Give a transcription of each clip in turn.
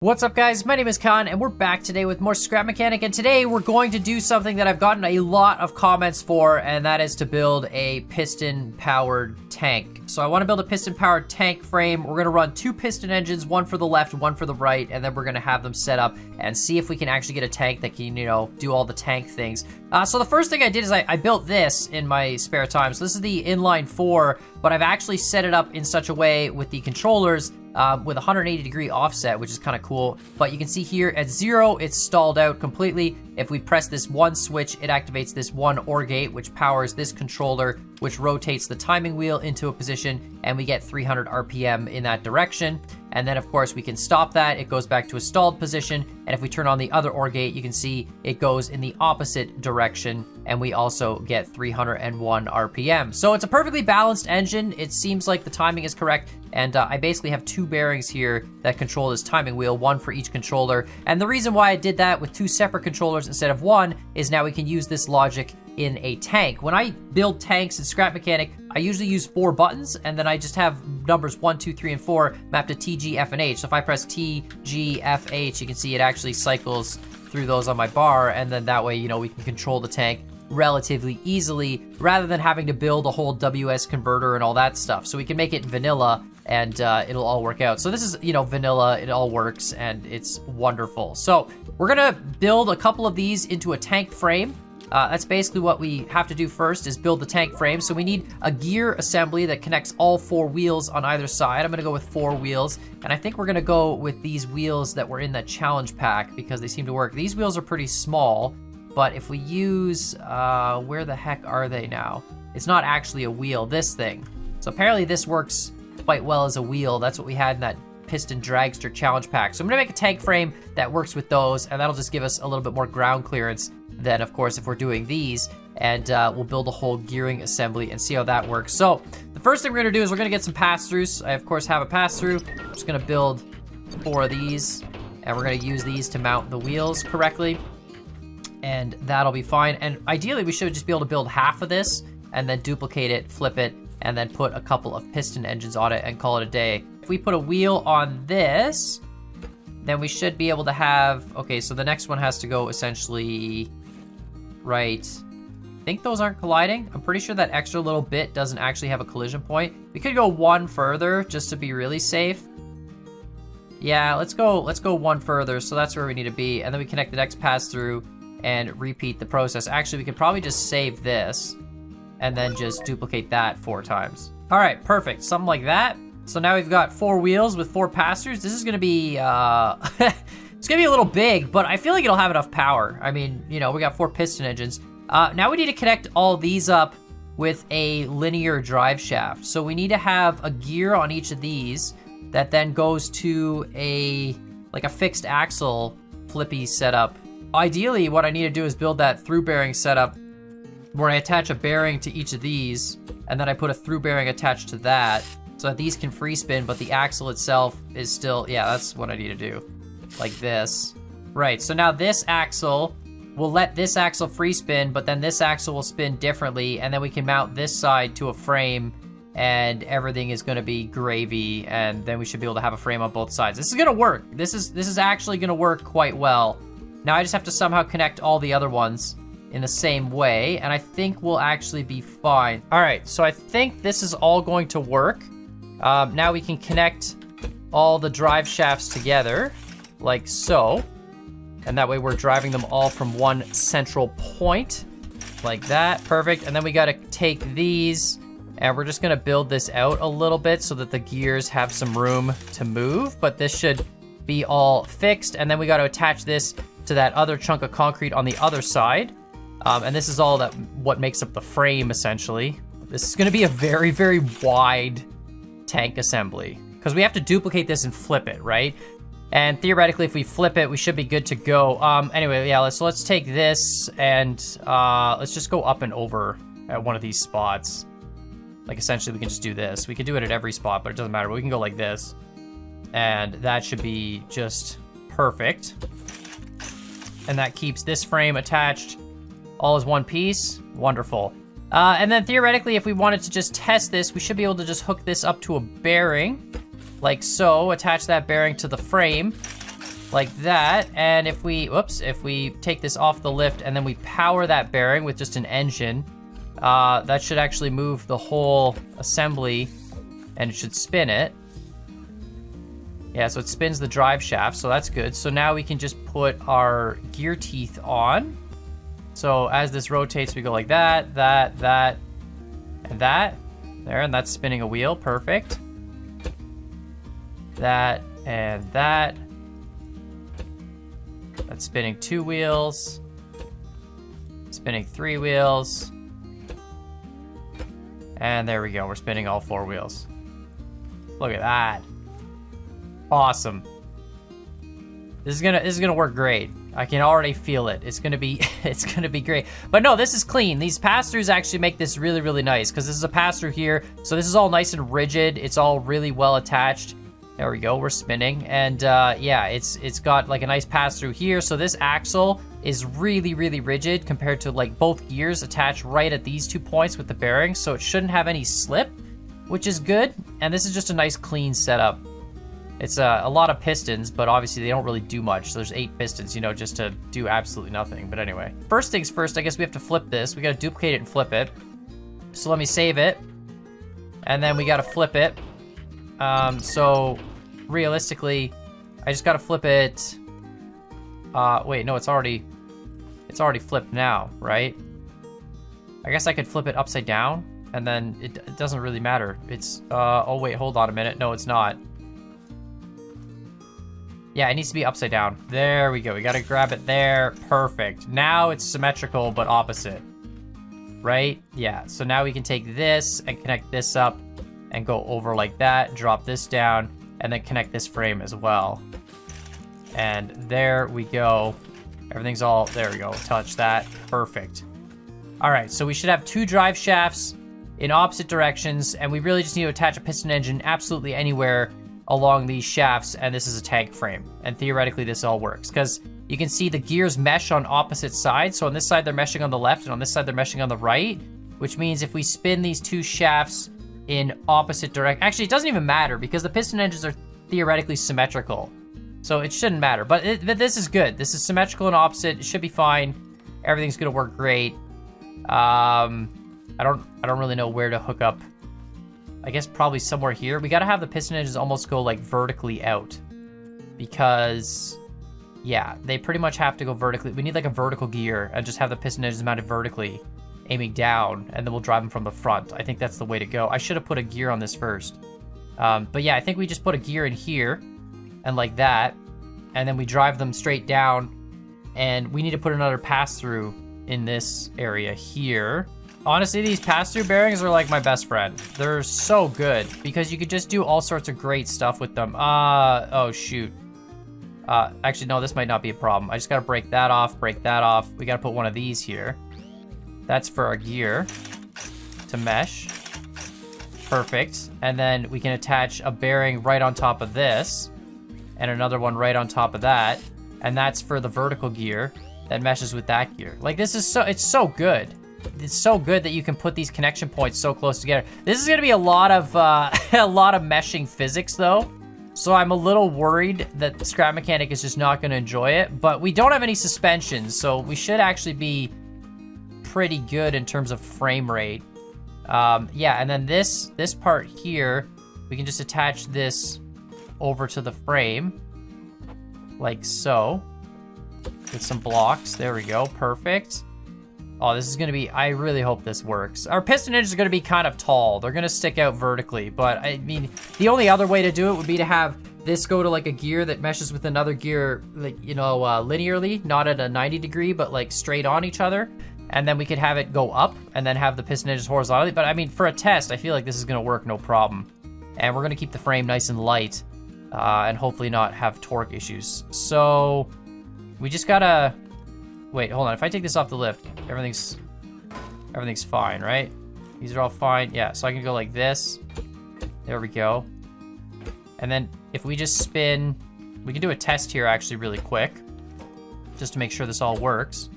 What's up, guys? My name is Khan, and we're back today with more Scrap Mechanic, and today we're going to do something that I've gotten a lot of comments for, and that is to build a piston-powered tank. So I want to build a piston-powered tank frame. We're going to run two piston engines, one for the left, one for the right, and then we're going to have them set up and see if we can actually get a tank that can, do all the tank things. So the first thing I did is I built this in my spare time. So this is the inline 4, but I've actually set it up in such a way with the controllers with a 180-degree offset, which is kind of cool. But you can see here at 0, it's stalled out completely. If we press this one switch, it activates this one OR gate, which powers this controller, which rotates the timing wheel into a position, and we get 300 RPM in that direction. And then, of course, we can stop that. It goes back to a stalled position. And if we turn on the other OR gate, you can see it goes in the opposite direction, and we also get 301 RPM. So it's a perfectly balanced engine. It seems like the timing is correct. And I basically have two bearings here that control this timing wheel, one for each controller. And the reason why I did that with two separate controllers instead of one is now we can use this logic in a tank. When I build tanks in Scrap Mechanic, I usually use 4 buttons, and then I just have numbers 1, 2, 3, and 4 mapped to T, G, F, and H. So if I press T, G, F, H, you can see it actually cycles through those on my bar, and then that way, we can control the tank relatively easily rather than having to build a whole WS converter and all that stuff. So we can make it vanilla and it'll all work out. So this is, vanilla, it all works and it's wonderful. So we're gonna build a couple of these into a tank frame. That's basically what we have to do first is build the tank frame. So we need a gear assembly that connects all 4 wheels on either side. I'm gonna go with 4 wheels, and I think we're gonna go with these wheels that were in that challenge pack because they seem to work. These wheels are pretty small, but if we use, where the heck are they now? It's not actually a wheel, this thing. So apparently this works quite well as a wheel. That's what we had in that Piston Dragster challenge pack. So I'm gonna make a tank frame that works with those, and that'll just give us a little bit more ground clearance than, of course, if we're doing these. And we'll build a whole gearing assembly and see how that works. So the first thing we're gonna do is we're gonna get some pass-throughs. I, of course, have a pass-through. I'm just gonna build 4 of these, and we're gonna use these to mount the wheels correctly. And that'll be fine. And ideally, we should just be able to build half of this and then duplicate it, flip it, and then put a couple of piston engines on it and call it a day. If we put a wheel on this, then we should be able to have, okay, so the next one has to go essentially right. I think those aren't colliding. I'm pretty sure that extra little bit doesn't actually have a collision point. We could go one further just to be really safe. Yeah, let's go one further. So that's where we need to be. And then we connect the next pass through and repeat the process. Actually, we could probably just save this and then just duplicate that 4 times. All right, perfect, something like that. So now we've got 4 wheels with 4 pass-throughs. This is gonna be, it's gonna be a little big, but I feel like it'll have enough power. I mean, we got 4 piston engines. Now we need to connect all these up with a linear drive shaft. So we need to have a gear on each of these that then goes to like a fixed axle flippy setup. Ideally, what I need to do is build that through bearing setup where I attach a bearing to each of these, and then I put a through bearing attached to that, so that these can free spin, but the axle itself is still, yeah, that's what I need to do. Like this. Right, so now this axle will let this axle free spin, but then this axle will spin differently, and then we can mount this side to a frame, and everything is gonna be gravy, and then we should be able to have a frame on both sides. This is gonna work. This is actually gonna work quite well. Now I just have to somehow connect all the other ones in the same way, and I think we'll actually be fine. All right, so I think this is all going to work. Now we can connect all the drive shafts together, like so. And that way we're driving them all from one central point, like that, perfect. And then we gotta take these, and we're just gonna build this out a little bit so that the gears have some room to move, but this should be all fixed. And then we gotta attach this to that other chunk of concrete on the other side. And this is all what makes up the frame, essentially. This is gonna be a very, very wide tank assembly because we have to duplicate this and flip it, right? And theoretically, if we flip it, we should be good to go. Anyway, yeah, let's take this and let's just go up and over at one of these spots. Like, essentially, we can just do this. We can do it at every spot, but it doesn't matter. We can go like this. And that should be just perfect. And that keeps this frame attached all as one piece. Wonderful. And then theoretically, if we wanted to just test this, we should be able to just hook this up to a bearing, like so, attach that bearing to the frame, like that. And if we, whoops, if we take this off the lift and then we power that bearing with just an engine, that should actually move the whole assembly and it should spin it. Yeah, so it spins the drive shaft, so that's good. So now we can just put our gear teeth on. So as this rotates, we go like that, that, that, and that. There, and that's spinning a wheel, perfect. That, and that. That's spinning 2 wheels. Spinning 3 wheels. And there we go, we're spinning all 4 wheels. Look at that. Awesome. This is gonna work great. I can already feel it. It's gonna be great. But no, this is clean. These pass-throughs actually make this really, really nice because this is a pass-through here. So this is all nice and rigid. It's all really well attached. There we go, we're spinning. And yeah, it's got like a nice pass-through here. So this axle is really, really rigid compared to like both gears attached right at these 2 points with the bearings. So it shouldn't have any slip, which is good. And this is just a nice clean setup. It's a lot of pistons, but obviously they don't really do much. So there's 8 pistons, you know, just to do absolutely nothing. But anyway, first things first, I guess we have to flip this. We got to duplicate it and flip it. So let me save it. And then we got to flip it. So realistically, I just got to flip it. Wait, no, it's already flipped now, right? I guess I could flip it upside down and then it doesn't really matter. It's, oh wait, hold on a minute. No, it's not. Yeah, it needs to be upside down. There we go. We got to grab it there. Perfect. Now it's symmetrical, but opposite. Right? Yeah. So now we can take this and connect this up and go over like that, drop this down, and then connect this frame as well. And there we go. Everything's all, there we go. Touch that. Perfect. All right. So we should have 2 drive shafts in opposite directions, and we really just need to attach a piston engine absolutely anywhere along these shafts, and this is a tank frame. And theoretically, this all works because you can see the gears mesh on opposite sides. So on this side, they're meshing on the left, and on this side, they're meshing on the right, which means if we spin these 2 shafts in opposite direction, actually, it doesn't even matter because the piston engines are theoretically symmetrical. So it shouldn't matter, but this is good. This is symmetrical and opposite. It should be fine. Everything's gonna work great. I don't really know where to hook up. I guess probably somewhere here. We gotta have the piston engines almost go like vertically out because yeah, they pretty much have to go vertically. We need like a vertical gear and just have the piston engines mounted vertically, aiming down, and then we'll drive them from the front. I think that's the way to go. I should have put a gear on this first. But yeah, I think we just put a gear in here and like that, and then we drive them straight down, and we need to put another pass-through in this area here. Honestly, these pass-through bearings are like my best friend. They're so good because you could just do all sorts of great stuff with them. Oh shoot. Actually, no, this might not be a problem. I just gotta break that off, break that off. We gotta put one of these here. That's for our gear to mesh. Perfect. And then we can attach a bearing right on top of this and another one right on top of that. And that's for the vertical gear that meshes with that gear. Like this is it's so good. It's so good that you can put these connection points so close together. This is going to be a lot of meshing physics though. So I'm a little worried that Scrap Mechanic is just not going to enjoy it, but we don't have any suspensions. So we should actually be pretty good in terms of frame rate. Yeah. And then this part here, we can just attach this over to the frame like so with some blocks. There we go. Perfect. Oh, this is going to be, I really hope this works. Our piston engines are going to be kind of tall. They're going to stick out vertically, but I mean, the only other way to do it would be to have this go to like a gear that meshes with another gear, like, you know, linearly, not at a 90 degree, but like straight on each other. And then we could have it go up and then have the piston engines horizontally. But I mean, for a test, I feel like this is going to work no problem. And we're going to keep the frame nice and light and hopefully not have torque issues. So we just got to... Wait, hold on. If I take this off the lift, everything's fine, right? These are all fine. Yeah, so I can go like this. There we go. And then if we just spin, we can do a test here actually really quick, just to make sure this all works.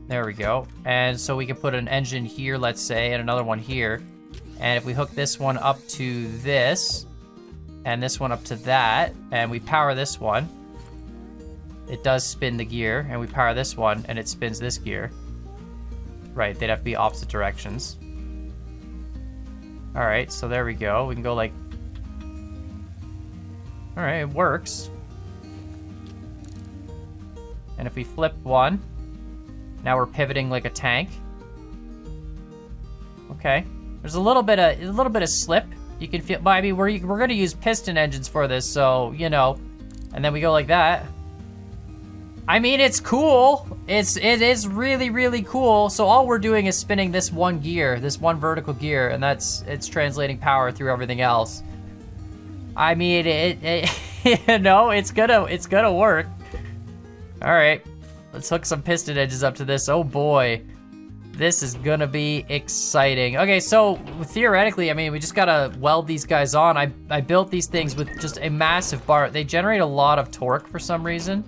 There we go. And so we can put an engine here, let's say, and another one here. And if we hook this one up to this, and this one up to that, and we power this one. It does spin the gear, and we power this one, and it spins this gear. Right, they'd have to be opposite directions. All right, so there we go. We can go like... All right, it works. And if we flip one, now we're pivoting like a tank. Okay, there's a little bit of slip. You can feel. I mean, we're gonna use piston engines for this, so you know. And then we go like that. I mean, it's cool. It is really, really cool. So all we're doing is spinning this one gear, this one vertical gear, and it's translating power through everything else. I mean, you know, it's gonna work. All right, let's hook some piston edges up to this. Oh boy, this is gonna be exciting. Okay, so theoretically, I mean, we just gotta weld these guys on. I built these things with just a massive bar. They generate a lot of torque for some reason.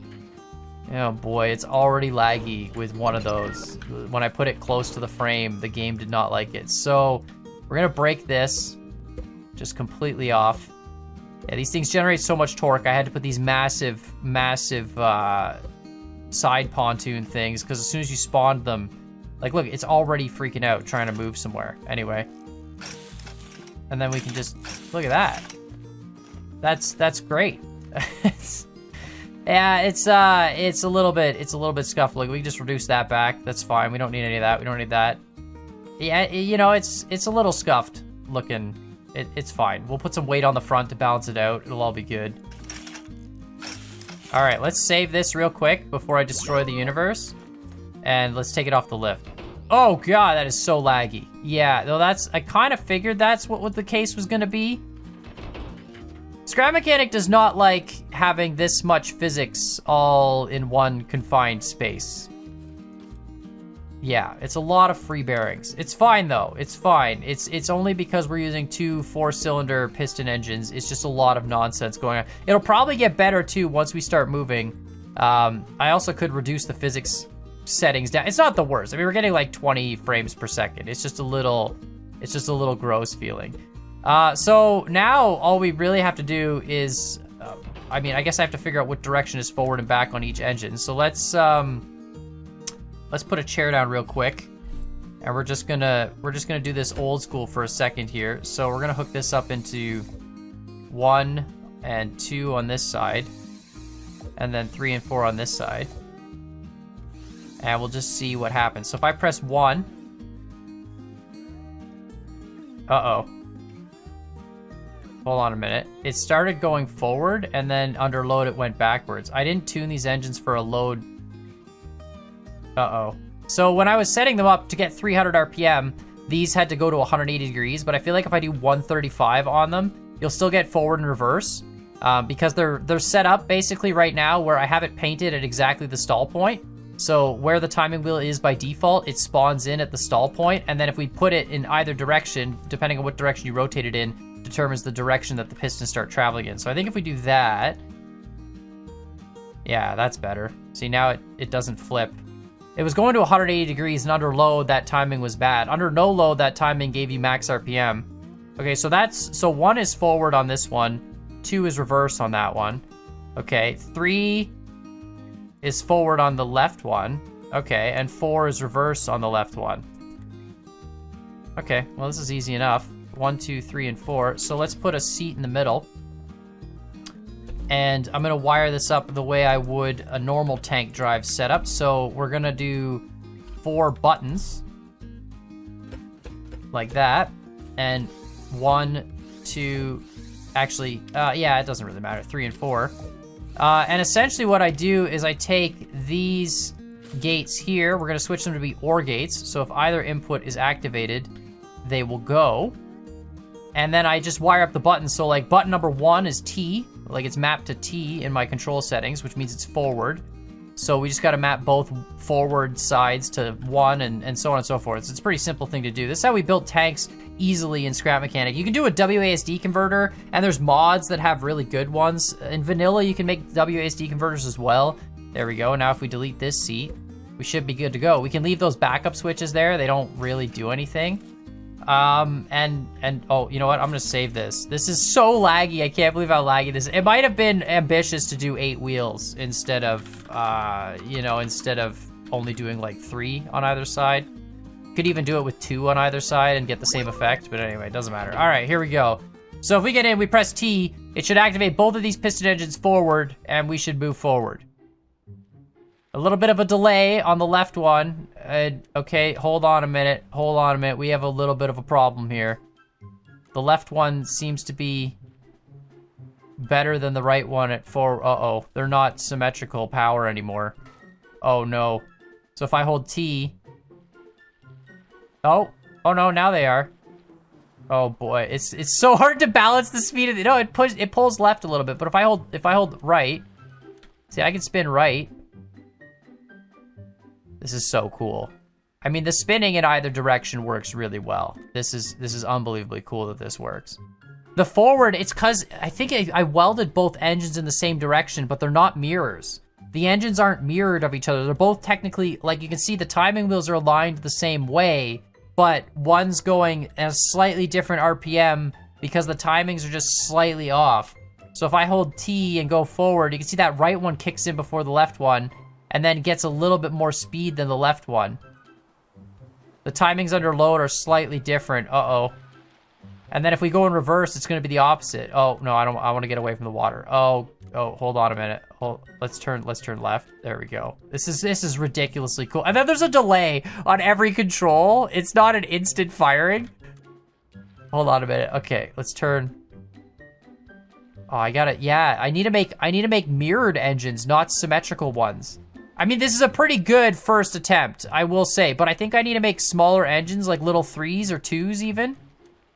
Oh boy, it's already laggy with one of those. When I put it close to the frame, the game did not like it. So we're gonna break this just completely off. Yeah, these things generate so much torque. I had to put these massive side pontoon things, because as soon as you spawned them, like look, it's already freaking out trying to move somewhere. Anyway, and then we can just look at that. That's great. Yeah, it's a little bit scuffed. Look, we can just reduce that back. That's fine. We don't need any of that. We don't need that. Yeah, you know, it's a little scuffed looking. It's fine. We'll put some weight on the front to balance it out. It'll all be good. All right, let's save this real quick before I destroy the universe. And let's take it off the lift. Oh god, that is so laggy. Yeah, though I kind of figured that's what the case was gonna be. Scrap Mechanic does not like having this much physics all in one confined space. Yeah, it's a lot of free bearings. It's fine though, it's fine. It's only because we're using two 4-cylinder piston engines. It's just a lot of nonsense going on. It'll probably get better too once we start moving. I also could reduce the physics settings down. It's not the worst. I mean, we're getting like 20 frames per second. It's just a little gross feeling. So now all we really have to do is, I mean, I guess I have to figure out what direction is forward and back on each engine. So let's put a chair down real quick, and we're just gonna do this old school for a second here. So we're gonna hook this up into 1 and 2 on this side, and then 3 and 4 on this side, and we'll just see what happens. So if I press 1, uh-oh. Hold on a minute. It started going forward, and then under load it went backwards. I didn't tune these engines for a load. Uh-oh. So when I was setting them up to get 300 RPM, these had to go to 180 degrees, but I feel like if I do 135 on them, you'll still get forward and reverse, because they're set up basically right now where I have it painted at exactly the stall point. So where the timing wheel is by default, it spawns in at the stall point, and then if we put it in either direction, depending on what direction you rotate it in, determines the direction that the pistons start traveling in. So I think if we do that, yeah, that's better. See, now it doesn't flip. It was going to 180 degrees, and under load, that timing was bad. Under no load, that timing gave you max RPM. Okay, so 1 is forward on this one, 2 is reverse on that one. Okay, 3 is forward on the left one. Okay, and 4 is reverse on the left one. Okay, well, this is easy enough. 1, 2, 3, and 4. So let's put a seat in the middle. And I'm gonna wire this up the way I would a normal tank drive setup. So we're gonna do 4 buttons. Like that. And 1, 2, actually, yeah, it doesn't really matter. 3 and 4. And essentially what I do is I take these gates here. We're gonna switch them to be OR gates. So if either input is activated, they will go. And then I just wire up the buttons. So like button number 1 is T, like it's mapped to T in my control settings, which means it's forward. So we just gotta map both forward sides to 1 and so on and so forth. So it's a pretty simple thing to do. This is how we build tanks easily in Scrap Mechanic. You can do a WASD converter, and there's mods that have really good ones. In vanilla, you can make WASD converters as well. There we go. Now if we delete this seat, we should be good to go. We can leave those backup switches there. They don't really do anything. Oh, you know what? I'm gonna save this. This is so laggy. I can't believe how laggy this is. It might have been ambitious to do 8 wheels instead of, you know, instead of only doing like 3 on either side. Could even do it with 2 on either side and get the same effect, but anyway, it doesn't matter. All right, here we go. So if we get in, we press T, it should activate both of these piston engines forward, and we should move forward. A little bit of a delay on the left one. Okay, hold on a minute. Hold on a minute. We have a little bit of a problem here. The left one seems to be better than the right one at 4. Uh-oh, they're not symmetrical power anymore. Oh, no. So if I hold T... Oh no, now they are. Oh boy, it's so hard to balance the speed of the... No, it pulls left a little bit, but if I hold right... See, I can spin right. This is so cool. I mean, the spinning in either direction works really well. This is unbelievably cool that this works. The forward, it's because I think I welded both engines in the same direction, but they're not mirrors. The engines aren't mirrored of each other. They're both technically, like you can see the timing wheels are aligned the same way, but one's going at a slightly different RPM because the timings are just slightly off. So if I hold T and go forward, you can see that right one kicks in before the left one, and then gets a little bit more speed than the left one. The timings under load are slightly different. Uh-oh. And then if we go in reverse, it's going to be the opposite. Oh, no, I want to get away from the water. Oh, hold on a minute. Let's turn left. There we go. This is ridiculously cool. And then there's a delay on every control. It's not an instant firing. Hold on a minute. Okay, let's turn. Oh, I got it. Yeah, I need to make mirrored engines, not symmetrical ones. I mean, this is a pretty good first attempt, I will say, but I think I need to make smaller engines, like little 3s or 2s even.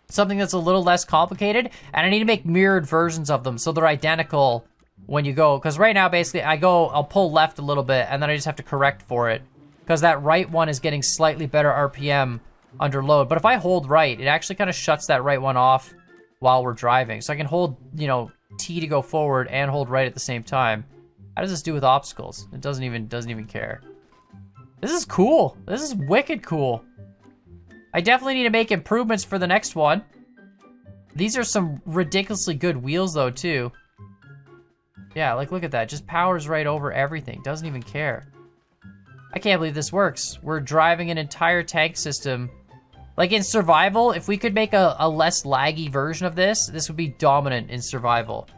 Something that's a little less complicated, and I need to make mirrored versions of them so they're identical when you go. Because right now, basically, I'll pull left a little bit, and then I just have to correct for it. Because that right one is getting slightly better RPM under load. But if I hold right, it actually kind of shuts that right one off while we're driving. So I can hold, you know, T to go forward and hold right at the same time. How does this do with obstacles? It doesn't even care. This is cool. This is wicked cool. I definitely need to make improvements for the next one. These are some ridiculously good wheels though too. Yeah, like look at that. Just powers right over everything. Doesn't even care. I can't believe this works. We're driving an entire tank system. Like in survival, if we could make a less laggy version of this, this would be dominant in survival.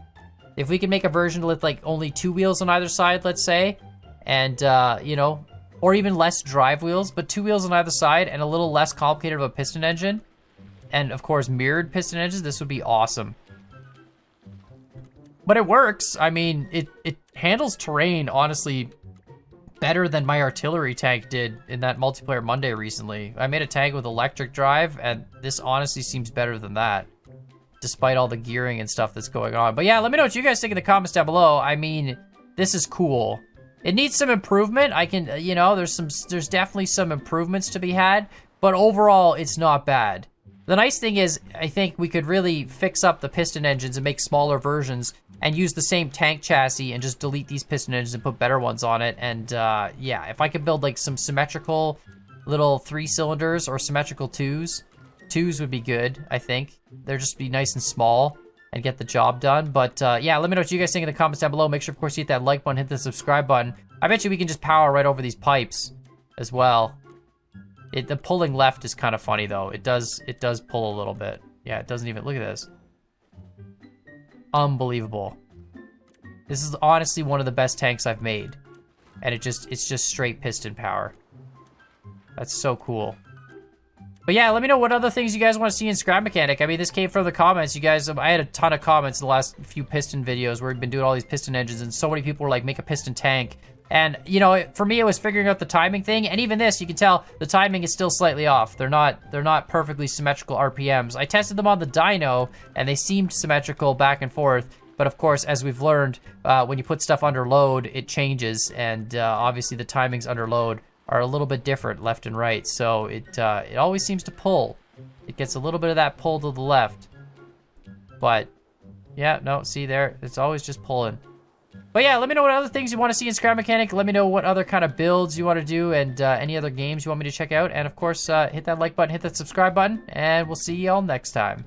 If we could make a version with like only 2 wheels on either side, let's say, and you know, or even less drive wheels, but 2 wheels on either side and a little less complicated of a piston engine, and of course mirrored piston engines, this would be awesome. But it works. I mean, it handles terrain, honestly, better than my artillery tank did in that multiplayer Monday recently. I made a tank with electric drive, and this honestly seems better than that, despite all the gearing and stuff that's going on. But yeah, let me know what you guys think in the comments down below. I mean, this is cool. It needs some improvement. I can, you know, there's definitely some improvements to be had, but overall, it's not bad. The nice thing is, I think we could really fix up the piston engines and make smaller versions and use the same tank chassis and just delete these piston engines and put better ones on it. And yeah, if I could build like some symmetrical little 3 cylinders or symmetrical 2s, 2s would be good, I think. They'll just be nice and small and get the job done. But yeah, let me know what you guys think in the comments down below. Make sure, of course, you hit that like button, hit the subscribe button. I bet you we can just power right over these pipes as well. The pulling left is kind of funny though. It does pull a little bit. Yeah, it doesn't even, look at this. Unbelievable. This is honestly one of the best tanks I've made. And it's just straight piston power. That's so cool. But yeah, let me know what other things you guys want to see in Scrap Mechanic. I mean, this came from the comments. You guys, I had a ton of comments in the last few piston videos where we've been doing all these piston engines, and so many people were like, make a piston tank. And, you know, for me, it was figuring out the timing thing. And even this, you can tell the timing is still slightly off. They're not perfectly symmetrical RPMs. I tested them on the dyno, and they seemed symmetrical back and forth. But of course, as we've learned, when you put stuff under load, it changes. And obviously, the timings under load are a little bit different left and right. So it always seems to pull. It gets a little bit of that pull to the left. But, yeah, no, see there, it's always just pulling. But yeah, let me know what other things you want to see in Scrap Mechanic. Let me know what other kind of builds you want to do and any other games you want me to check out. And of course, hit that like button, hit that subscribe button, and we'll see y'all next time.